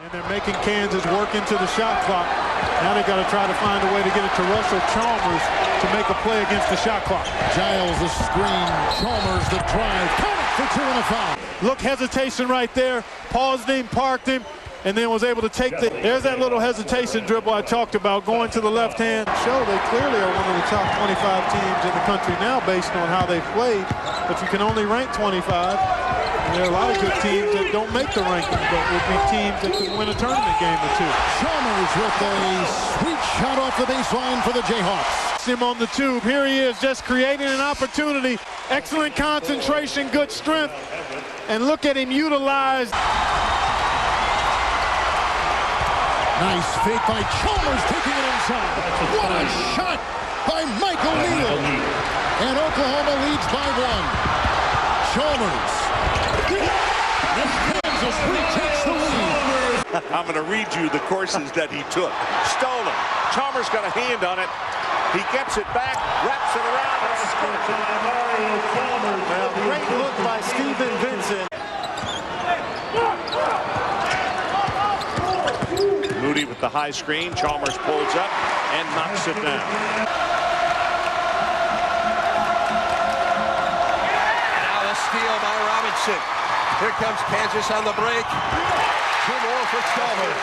And they're making Kansas work into the shot clock. Now they got to try to find a way to get it to Russell Chalmers to make a play against the shot clock. Giles the screen, Chalmers the drive, count it for 2 and a foul. Look, hesitation right there. Paused him, parked him, and then was able to take there's that little hesitation dribble I talked about, going to the left hand. Show they clearly are one of the top 25 teams in the country now based on how they've played, but you can only rank 25. And there are a lot of good teams that don't make the ranking, but would be teams that could win a tournament game or two. Chalmers with a sweet shot off the baseline for the Jayhawks. Him on the tube. Here he is, just creating an opportunity. Excellent concentration, good strength. And look at him utilize. Nice fake by Chalmers, taking it inside. What a shot by Michael Neal. And Oklahoma leads by 1. Chalmers. Kansas retakes the lead. I'm going to read you the courses that he took. Stolen. Chalmers got a hand on it. He gets it back, wraps it around, and scores it. Well, great look by Stephen Vincent. Moody with the high screen. Chalmers pulls up and knocks it down. Now a steal by Robinson. Here comes Kansas on the break. 2 more for Chalmers.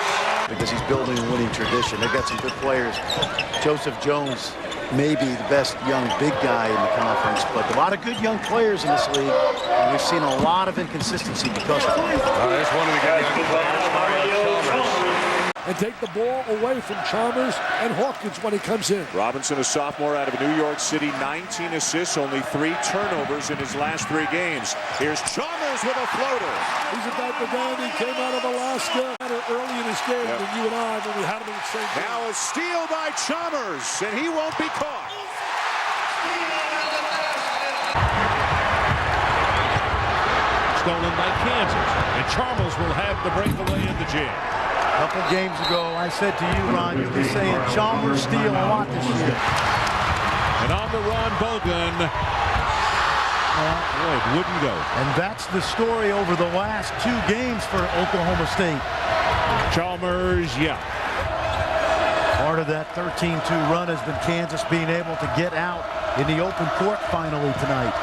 Because he's building a winning tradition. They've got some good players. Joseph Jones may be the best young big guy in the conference, but a lot of good young players in this league. And we've seen a lot of inconsistency because of it. There's one of the good young players, Mario Chalmers. And take the ball away from Chalmers and Hawkins when he comes in. Robinson, a sophomore out of New York City, 19 assists, only 3 turnovers in his last 3 games. Here's Chalmers with a floater. He's about the guy he came out of Alaska early in his game when you and I, when we had him in the same game. Now a steal by Chalmers, and he won't be caught. Stolen by Kansas, and Chalmers will have the breakaway in the jam. A couple games ago, I said to you, Ron, you'll be saying Chalmers steal a lot this year. And on the run, Bogan. Boy, it wouldn't go. And that's the story over the last 2 games for Oklahoma State. Chalmers, yeah. Part of that 13-2 run has been Kansas being able to get out in the open court finally tonight.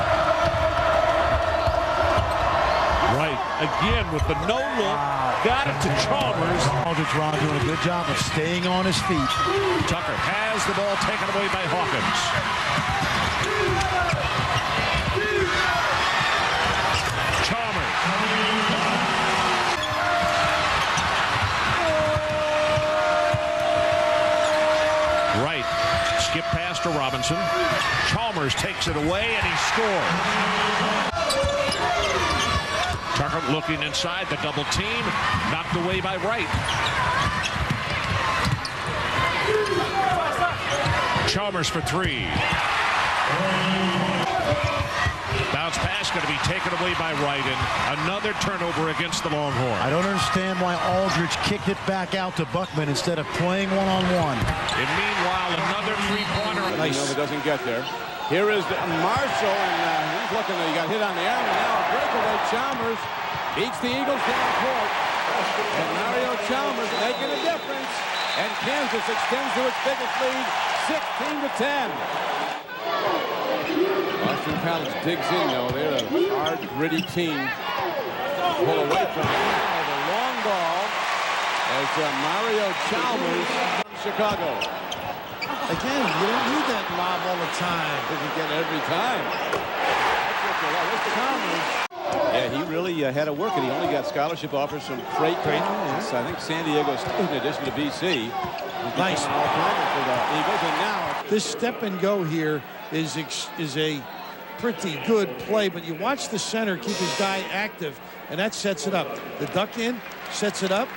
Right, again with the no look, got it to Chalmers. Aldridge Ron doing a good job of staying on his feet. Tucker has the ball taken away by Hawkins. Chalmers. Right, skip pass to Robinson. Chalmers takes it away and he scores. Tucker looking inside, the double team, knocked away by Wright. Chalmers for 3. Bounce pass going to be taken away by Wright, and another turnover against the Longhorns. I don't understand why Aldridge kicked it back out to Buckman instead of playing one-on-one. And meanwhile, another 3-pointer. Nice. It doesn't get there. Here is Marshall, and he's looking. He got hit on the arm, and now a breakaway. Chalmers beats the Eagles down court, and Mario Chalmers making a difference. And Kansas extends to its biggest lead, 16-10. Boston College digs in, though. They're a hard, gritty team. Pull away from it. Now the long ball as Mario Chalmers from Chicago. Again, you don't need that lob all the time. Doesn't get it every time. That's Chalmers. Yeah, he really had to work it. He only got scholarship offers from Creighton. I think San Diego State, in addition to BC. Nice. For the Eagles, and now This step and go here is a pretty good play, but you watch the center keep his guy active, and that sets it up. The duck in sets it up,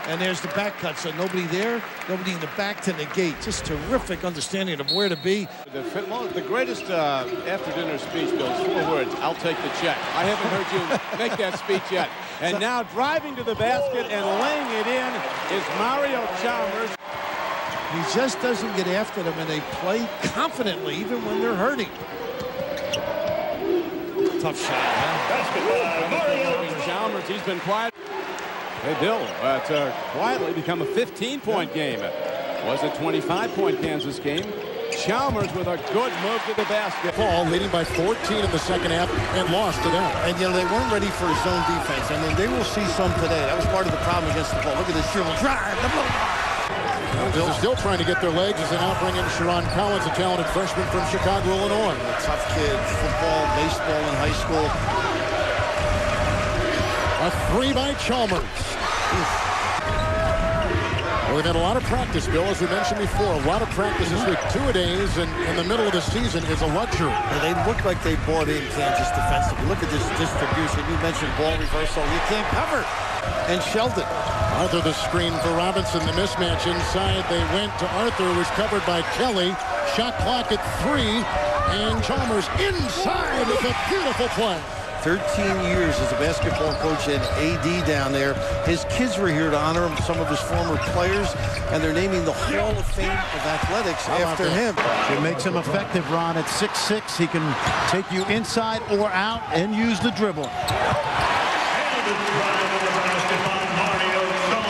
and there's the back cut, so nobody there, nobody in the back to negate. Just terrific understanding of where to be. the greatest after-dinner speech, Bill, is 4 words: I'll take the check. I haven't heard you make that speech yet. And now driving to the basket and laying it in is Mario Chalmers. He just doesn't get after them, and they play confidently even when they're hurting. Tough shot, huh? Mario Chalmers, he's been quiet. Hey, Bill, it's quietly become a 15-point game. It was a 25-point Kansas game. Chalmers with a good move to the basket. Paul leading by 14 in the second half and lost to them. And, they weren't ready for zone defense. I mean, they will see some today. That was part of the problem against the ball. Look at this dribble drive. They're still trying to get their legs as they now bring in Sharon Collins, a talented freshman from Chicago, Illinois. A tough kid, football, baseball in high school. A three by Chalmers. Well, they've had a lot of practice, Bill, as we mentioned before. A lot of practice this week. 2-a-days, and in the middle of the season is a luxury. And they look like they bought in Kansas defensively. Look at this distribution. You mentioned ball reversal. You can't cover. And Sheldon. Arthur the screen for Robinson. The mismatch inside. They went to Arthur, who was covered by Kelly. Shot clock at 3. And Chalmers inside with a beautiful play. 13 years as a basketball coach and AD down there. His kids were here to honor him, some of his former players, and they're naming the Hall of Fame of Athletics after him. It makes him effective, Ron. At 6'6", he can take you inside or out and use the dribble.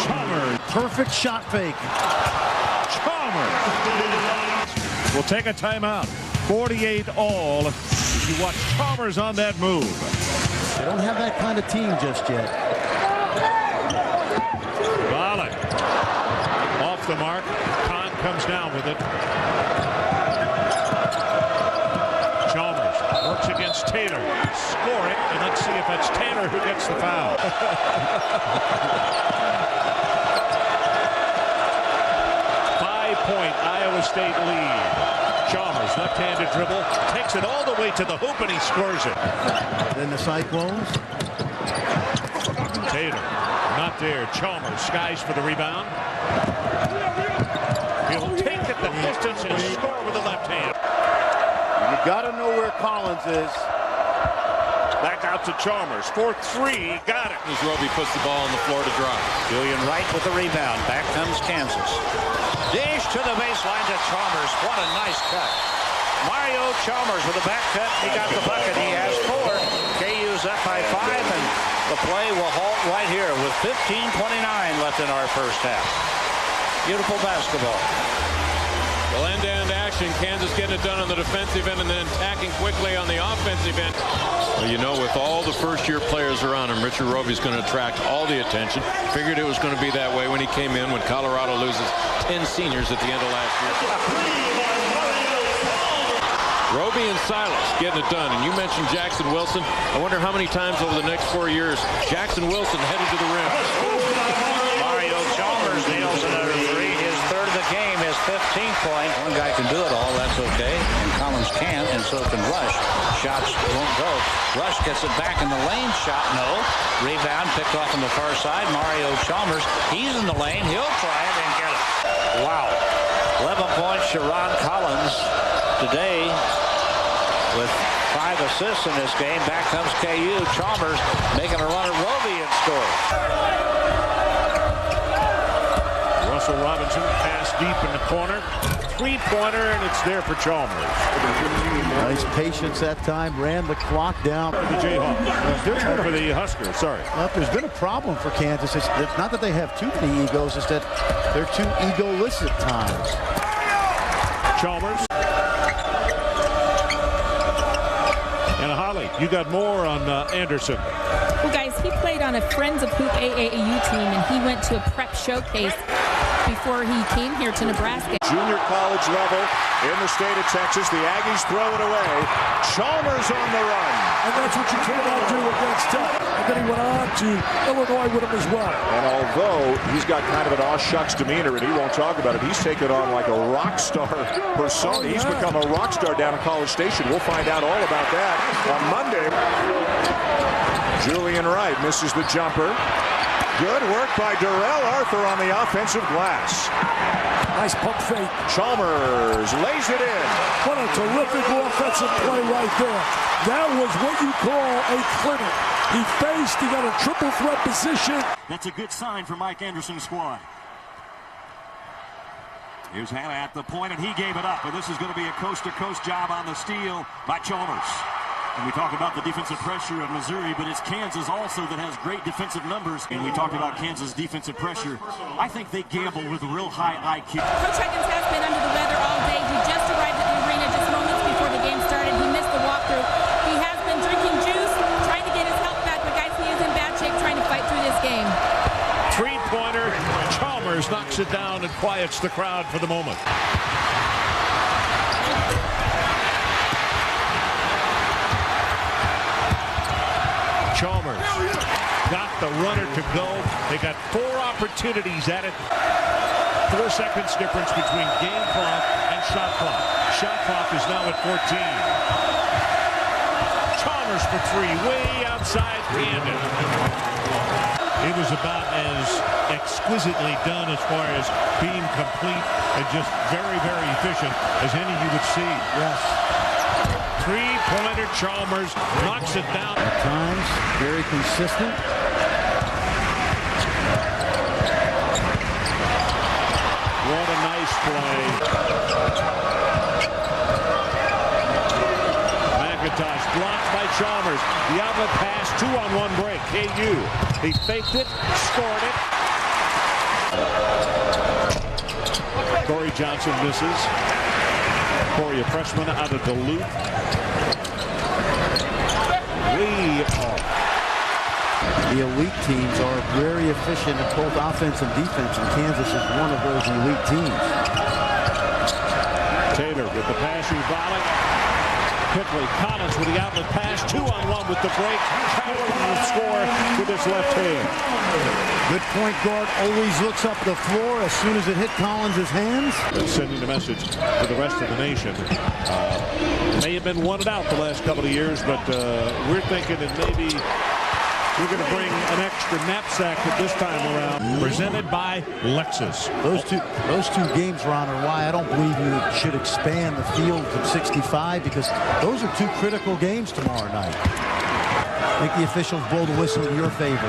Chalmers, perfect shot fake. Chalmers will take a timeout. 48 all. You watch Chalmers on that move. They don't have that kind of team just yet. Volley. Off the mark. Kahn comes down with it. Chalmers works against Taylor. Scoring. And let's see if it's Taylor who gets the foul. 5-point Iowa State lead. Chalmers, left-handed dribble, takes it all the way to the hoop, and he scores it. Then the Cyclones. Taylor, not there. Chalmers skies for the rebound. He'll take it the distance and score with the left hand. You got to know where Collins is. Back out to Chalmers for 3. Got it. As Roby puts the ball on the floor to drop. Julian Wright with the rebound. Back comes Kansas. Dish to the baseline to Chalmers. What a nice cut. Mario Chalmers with a back cut. He got the bucket. He has 4. KU's up by 5, and the play will halt right here with 15:29 left in our first half. Beautiful basketball. Well, end-to-end action. Kansas getting it done on the defensive end and then attacking quickly on the offensive end. Well, you know, with all the first-year players around him, Richard Roby's going to attract all the attention. Figured it was going to be that way when he came in, when Colorado loses 10 seniors at the end of last year. Roby and Silas getting it done. And you mentioned Jackson Wilson. I wonder how many times over the next 4 years Jackson Wilson headed to the rim. Mario Chalmers nails another 3. His third of the game, his 15th point. One guy can do it all. That's okay. And Collins can, and so can Rush. Shots won't go. Rush gets it back in the lane. Shot, no. Rebound picked off on the far side. Mario Chalmers, he's in the lane. He'll try it and get it. Wow. 11 points, Sharon Collins today with 5 assists in this game. Back comes KU. Chalmers making a run at Roby and scoring. Russell Robinson pass deep in the corner. 3-pointer, and it's there for Chalmers. Nice patience that time. Ran the clock down. For the Jayhawks. For the Huskers, sorry. Well, there's been a problem for Kansas. It's not that they have too many egos. It's that they're too egoless at times. Chalmers. And Holly, you got more on Anderson. Well, guys, he played on a Friends of Hoop AAU team, and he went to a prep showcase before he came here to Nebraska. Junior college level in the state of Texas. The Aggies throw it away. Chalmers on the run. And that's what you cannot do against Tech. And then he went on to Illinois with him as well. And although he's got kind of an aw shucks demeanor and he won't talk about it, he's taken on like a rock star persona. He's become a rock star down at College Station. We'll find out all about that on Monday. Julian Wright misses the jumper. Good work by Darrell Arthur on the offensive glass. Nice pump fake. Chalmers lays it in. What a terrific offensive play right there. That was what you call a clinic. He faced, he got a triple threat position. That's a good sign for Mike Anderson's squad. Here's Hanna at the point, and he gave it up. But this is going to be a coast-to-coast job on the steal by Chalmers. And we talk about the defensive pressure of Missouri, but it's Kansas also that has great defensive numbers. And we talked about Kansas' defensive pressure. I think they gamble with a real high IQ. Coach Huggins has been under the weather all day. He just arrived at the arena just moments before the game started. He missed the walkthrough. He has been drinking juice, trying to get his health back, but guys, he is in bad shape trying to fight through this game. Three-pointer. Chalmers knocks it down and quiets the crowd for the moment. Chalmers got the runner to go. They got 4 opportunities at it. 4 seconds difference between game clock and shot clock. Shot clock is now at 14. Chalmers for 3, way outside Camden. It was about as exquisitely done as far as being complete and just very, very efficient as any you would see. Yes. Three-pointer. Chalmers knocks it down. At times, very consistent. What a nice play. McIntosh blocked by Chalmers. The outlet pass, 2-on-1 break. KU. He faked it, scored it. Corey Johnson misses. Corey, a freshman out of Duluth. Way off. The elite teams are very efficient at both offense and defense, and Kansas is one of those elite teams. Taylor with the pass, Ubalik. Quickly, Collins with the outlet pass, 2-on-1 with the break. Howard will score with his left hand. Good point guard always looks up the floor as soon as it hit Collins' hands. Sending a message to the rest of the nation. May have been wanted out the last couple of years, but we're thinking that maybe we're going to bring an extra knapsack at this time around. Presented by Lexus. Those two games, Ron, are why I don't believe you should expand the field from 65, because those are 2 critical games tomorrow night. I think the officials blow the whistle in your favor.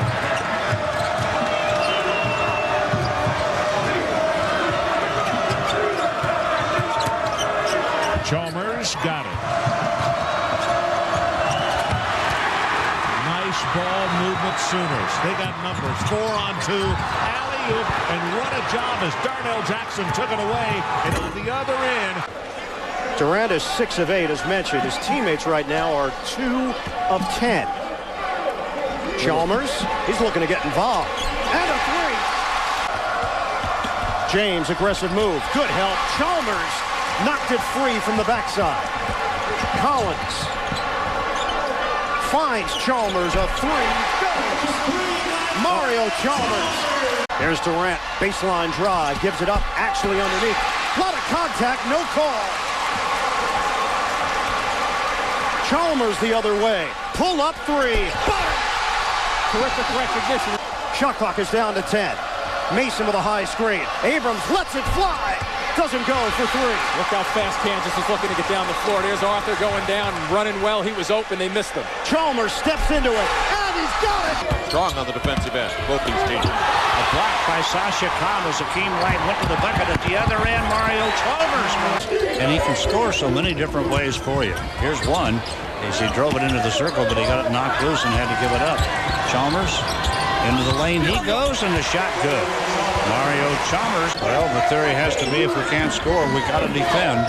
Chalmers got it. Nice ball movement, Sooners. They got numbers. 4-on-2. Alley-oop, and what a job as Darnell Jackson took it away. And on the other end. Durant is 6 of 8, as mentioned. His teammates right now are 2 of 10. Chalmers, he's looking to get involved. And a 3. James, aggressive move. Good help. Chalmers knocked it free from the backside. Collins finds Chalmers, a 3. Mario Chalmers. Here's Durant, baseline drive, gives it up, actually underneath. A lot of contact, no call. Chalmers the other way. Pull up 3. Terrific recognition. Shot clock is down to 10. Mason with a high screen. Abrams lets it fly. Doesn't go for 3. Look how fast Kansas is looking to get down the floor. There's Arthur going down and running well. He was open. They missed him. Chalmers steps into it, and he's got it. Strong on the defensive end, both these teams. A block by Sasha Thomas. Akeem Wright went to the bucket at the other end. Mario Chalmers. And he can score so many different ways for you. Here's one. As he drove it into the circle, but he got it knocked loose and had to give it up. Chalmers into the lane he goes, and the shot good. Mario Chalmers. Well, the theory has to be if we can't score, we got to defend.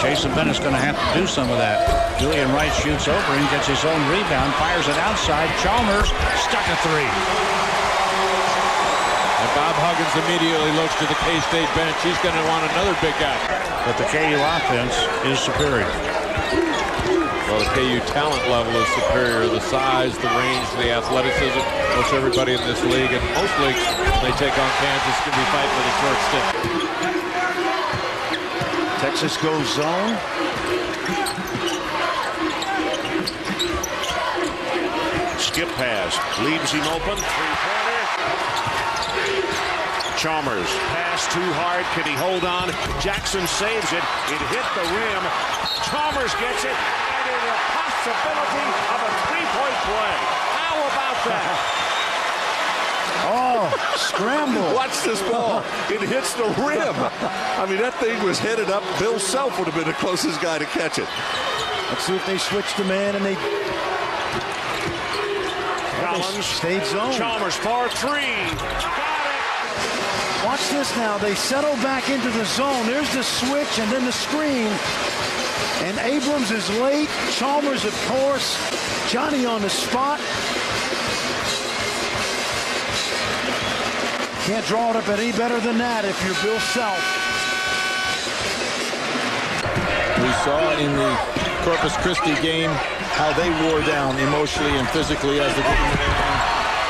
Jason Bennett's going to have to do some of that. Julian Wright shoots over and gets his own rebound, fires it outside. Chalmers stuck a 3. And Bob Huggins immediately looks to the K-State bench. He's going to want another big guy. But the KU offense is superior. Well, the KU talent level is superior. The size, the range, the athleticism. Most everybody in this league, and most leagues, when they take on Kansas, can be fighting for the short stick. Texas goes zone. Skip pass. Leaves him open. 3-pointer. Chalmers. Pass too hard. Can he hold on? Jackson saves it. It hit the rim. Chalmers gets it. And in a possibility of a 3-point play. How about that? Oh, scramble. Watch this ball. It hits the rim. I mean, that thing was headed up. Bill Self would have been the closest guy to catch it. Let's see if they switch the man and they Collins stayed zone. Chalmers far three. Watch this now. They settle back into the zone. There's the switch and then the screen. And Abrams is late. Chalmers, of course. Johnny on the spot. Can't draw it up any better than that if you're Bill Self. We saw in the Corpus Christi game how they wore down emotionally and physically as the game went on.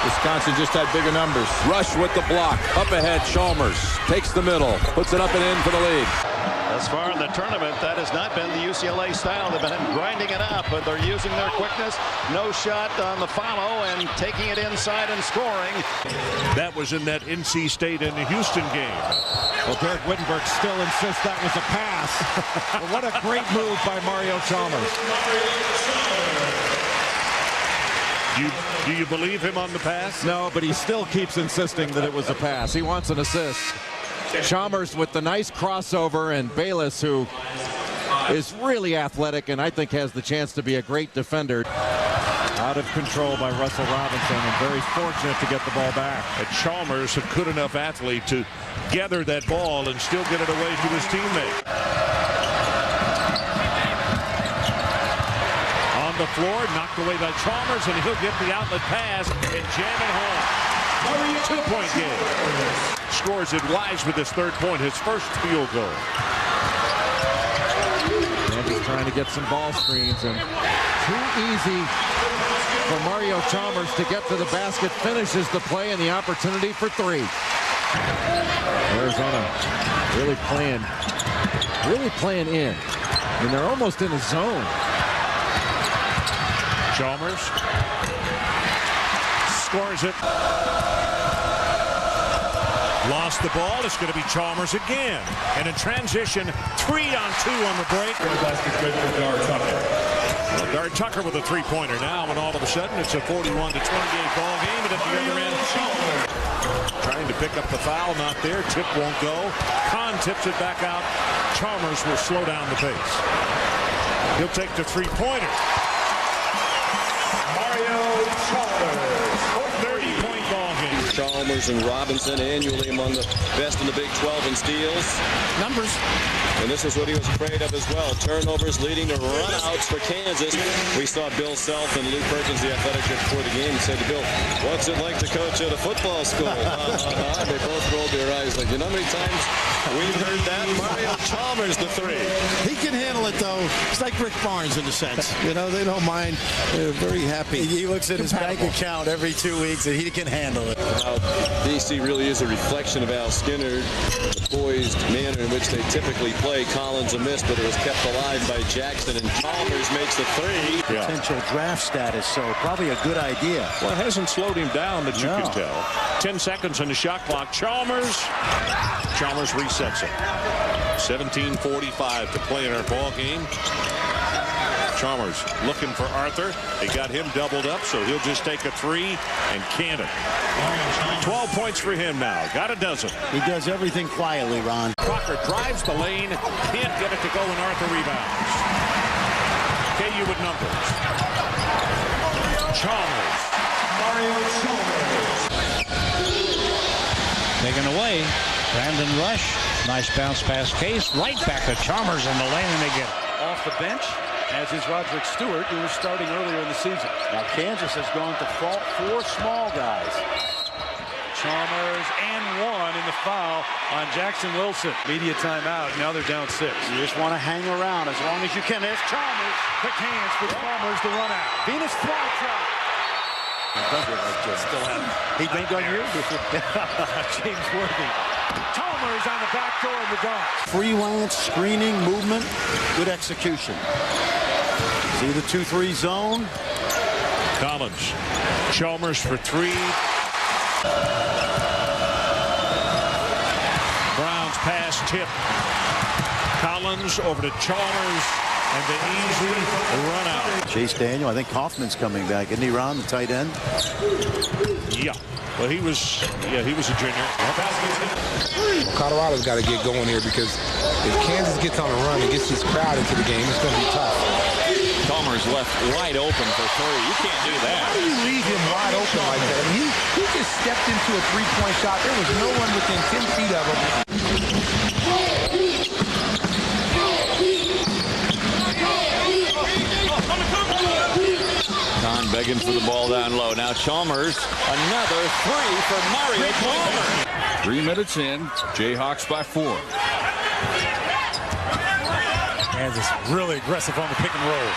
Wisconsin just had bigger numbers. Rush with the block. Up ahead, Chalmers takes the middle, puts it up and in for the lead. Thus far in the tournament, that has not been the UCLA style. They've been grinding it up, but they're using their quickness. No shot on the follow and taking it inside and scoring. That was in that NC State and Houston game. Well, Derek Wittenberg still insists that was a pass. Well, what a great move by Mario Chalmers. Do you believe him on the pass? No, but he still keeps insisting that it was a pass. He wants an assist. Chalmers with the nice crossover, and Bayless, who is really athletic and I think has the chance to be a great defender. Out of control by Russell Robinson, and very fortunate to get the ball back. And Chalmers, a good enough athlete to gather that ball and still get it away to his teammate. On the floor, knocked away by Chalmers, and he'll get the outlet pass and jam it home. 2-point game. Scores it wise with his third point, his first field goal. Kansas trying to get some ball screens, and too easy for Mario Chalmers to get to the basket. Finishes the play and the opportunity for three. Arizona really playing in. I mean, they're almost in a zone. Chalmers scores it. Lost the ball. It's going to be Chalmers again. And in transition, 3-on-2 on the break. Guard Tucker with a three-pointer now, and all of a sudden it's a 41-28 ball game. And at the other end, trying to pick up the foul, not there. Tip won't go. Kahn tips it back out. Chalmers will slow down the pace. He'll take the three-pointer. Mario Chalmers, 30-point ball game. Chalmers and Robinson annually among the best in the Big 12 in steals. Numbers. And this is what he was afraid of as well. Turnovers leading to run-outs for Kansas. We saw Bill Self and Lou Perkins, the athletic director before the game, said to Bill, "What's it like to coach at a football school?" They both rolled their eyes like, you know how many times we've heard that? Mario Chalmers, the three. He can handle it, though. It's like Rick Barnes in a sense. You know, they don't mind. They're very happy. He looks at his bank account every 2 weeks, and he can handle it. BC really is a reflection of Al Skinner, the poised manner in which they typically play. Collins a miss, but it was kept alive by Jackson, and Chalmers makes the three. Potential draft status, so probably a good idea. Well, it hasn't slowed him down that you can tell. 10 seconds on the shot clock. Chalmers resets it. 17:45 to play in our ball game. Chalmers looking for Arthur. They got him doubled up, so he'll just take a three and can it. 12 points for him now. Got a dozen. He does everything quietly, Ron. Crocker drives the lane. Can't get it to go, and Arthur rebounds. KU with numbers. Chalmers. Mario Chalmers. Taken away. Brandon Rush. Nice bounce pass Case. Right back to Chalmers in the lane, and they get off the bench, as is Roderick Stewart, who was starting earlier in the season. Now Kansas has gone to four small guys. Chalmers and one in the foul on Jackson Wilson. Media timeout. Now they're down 6. You just want to hang around as long as you can. There's Chalmers. Quick hands for Chalmers to run out. Venus flytrap. Still have he think on you? James Worthy. Chalmers on the back door of the dunk. Freelance screening movement. Good execution. See the 2-3 zone. Collins. Chalmers for three. Brown's pass tip. Collins over to Chalmers, and the easy run out. Chase Daniel, I think Kaufman's coming back. Isn't he, Ron, the tight end? Yeah. Well, he was a junior. Colorado's got to get going here, because if Kansas gets on a run and gets this crowd into the game, it's going to be tough. Chalmers left wide open for three. You can't do that. How do you leave him wide open like that? I mean, he just stepped into a three-point shot. There was no one within 10 feet of him. Con begging for the ball down low. Now Chalmers, another three for Mario Chalmers. 3 minutes in, Jayhawks by 4. Kansas really aggressive on the pick and roll.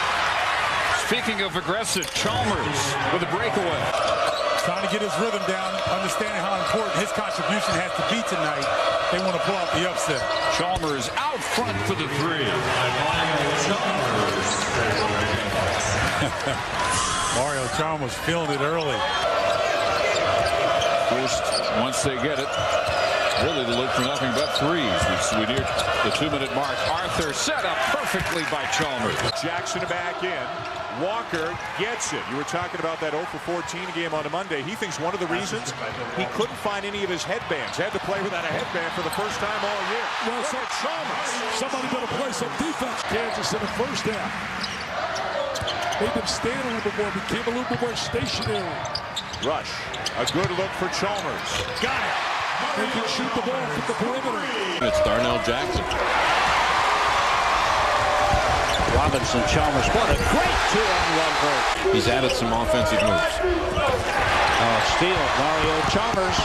Speaking of aggressive, Chalmers with a breakaway. Trying to get his rhythm down, understanding how important his contribution has to be tonight. They want to pull out the upset. Chalmers out front for the three. Mario Chalmers feeling it early. First, once they get it, really they look for nothing but threes. We near the 2-minute mark. Arthur set up perfectly by Chalmers. Jackson back in. Walker gets it. You were talking about that 0 for 14 game on a Monday. He thinks one of the reasons he couldn't find any of his headbands. Had to play without a headband for the first time all year. Well, so Chalmers. Somebody better play some defense. Kansas in the first half. They've been staying a little bit more, became a little bit more stationary. Rush. A good look for Chalmers. Got it. They can shoot the ball from the perimeter. It's Darnell Jackson. Robinson, Chalmers, what a great 2-on-1 break. He's added some offensive moves. Steal, Mario Chalmers.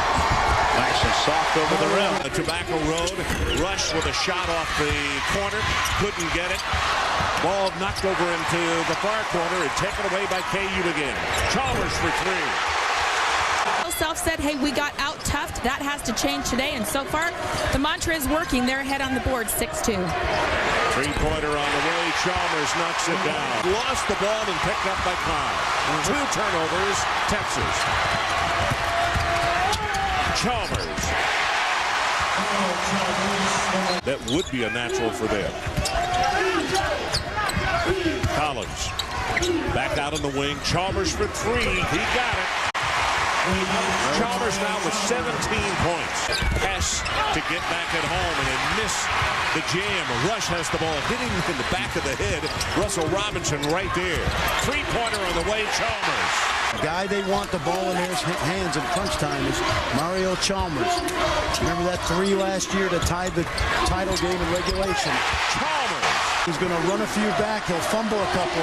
Nice and soft over the rim. The Tobacco Road. Rush with a shot off the corner. Couldn't get it. Ball knocked over into the far corner and taken away by KU again. Chalmers for three. Self said, hey, we got out-toughed. That has to change today. And so far, the mantra is working. They're ahead on the board, 6-2. Three-pointer on the way. Chalmers knocks it down. Lost the ball and picked up by Conn. 2 turnovers, Texas. Chalmers. That would be a natural for them. Collins. Back out on the wing. Chalmers for three. He got it. Chalmers now with 17 points. Pass to get back at home and they miss the jam. Rush has the ball hitting in the back of the head. Russell Robinson right there. Three-pointer on the way, Chalmers. The guy they want the ball in their hands in crunch time is Mario Chalmers. Remember that three last year to tie the title game in regulation. Chalmers. He's going to run a few back. He'll fumble a couple.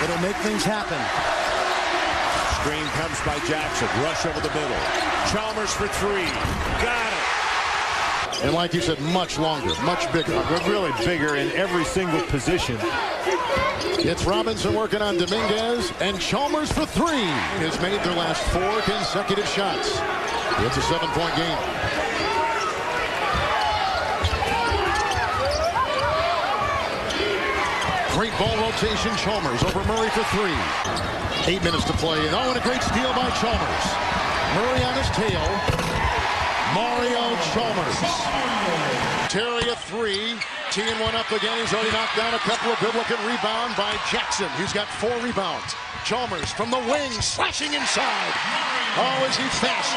It'll make things happen. Screen comes by Jackson. Rush over the middle. Chalmers for three. Got it. And like you said, much longer, much bigger. Really bigger in every single position. It's Robinson working on Dominguez, and Chalmers for three has made their last 4 consecutive shots. It's a 7-point game. Great ball rotation. Chalmers over Murray for three. 8 minutes to play, and and a great steal by Chalmers. Murray on his tail. Mario Chalmers. Terry a three. Teeing one up again. He's already knocked down a couple of good-looking rebounds by Jackson. He's got 4 rebounds. Chalmers from the wing, slashing inside. Oh, is he fast.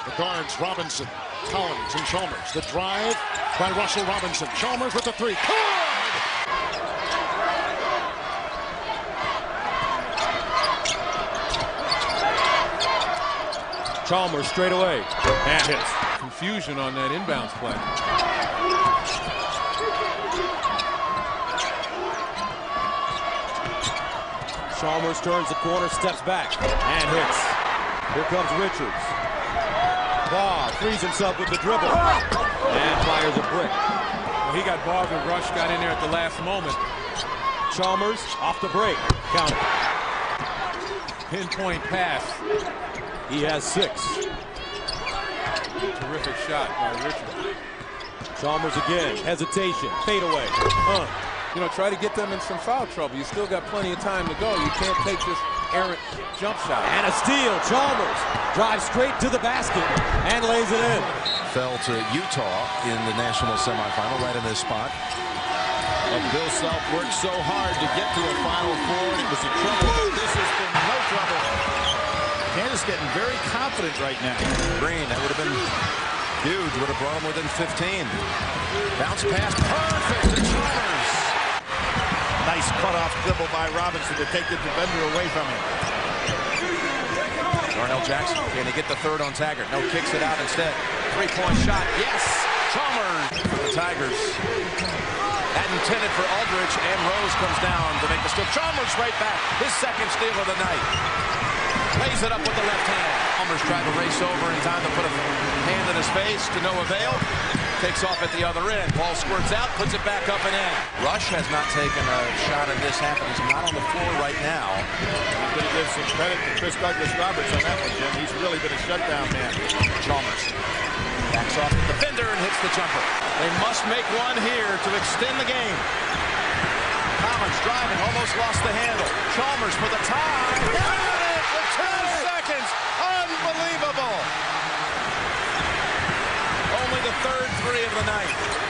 The guards, Robinson, Collins, and Chalmers. The drive by Russell Robinson. Chalmers with the three. Chalmers straight away. And hits. Confusion on that inbounds play. Chalmers turns the corner, steps back, and hits. Here comes Richards. Baugh frees himself with the dribble. And fires a brick. Well, he got bothered. Rush got in there at the last moment. Chalmers off the break. Count it. Pinpoint pass. He has 6. Terrific shot by Richards. Chalmers again. Hesitation. Fade away. You know, try to get them in some foul trouble. You still got plenty of time to go. You can't take this errant jump shot. And a steal. Chalmers drives straight to the basket and lays it in. Fell to Utah in the national semifinal, right in this spot. But Bill Self worked so hard to get to a Final Four, and it was a trouble. But this has been no trouble. Kansas getting very confident right now. Green, that would have been huge. Would have brought him within 15. Bounce pass, perfect to Chalmers. Nice Nice cutoff dribble by Robinson to take the defender away from him. Darnell Jackson, can he get the third on Taggart? No, kicks it out instead. Three-point shot, yes! Chalmers for the Tigers. That intended for Aldridge, and Rose comes down to make the steal. Chalmers right back, his second steal of the night. Lays it up with the left hand. Chalmers tried to race over in time to put a hand in his face to no avail. Takes off at the other end. Ball squirts out, puts it back up and in. Rush has not taken a shot in this half, and he's not on the floor right now. I'm going to give some credit to Chris Douglas-Roberts on that one, Jim. He's really been a shutdown man. Chalmers backs off the defender and hits the jumper. They must make one here to extend the game. Collins driving, almost lost the handle. Chalmers for the tie. Got it with 2 seconds. Unbelievable. Only the third three of the night.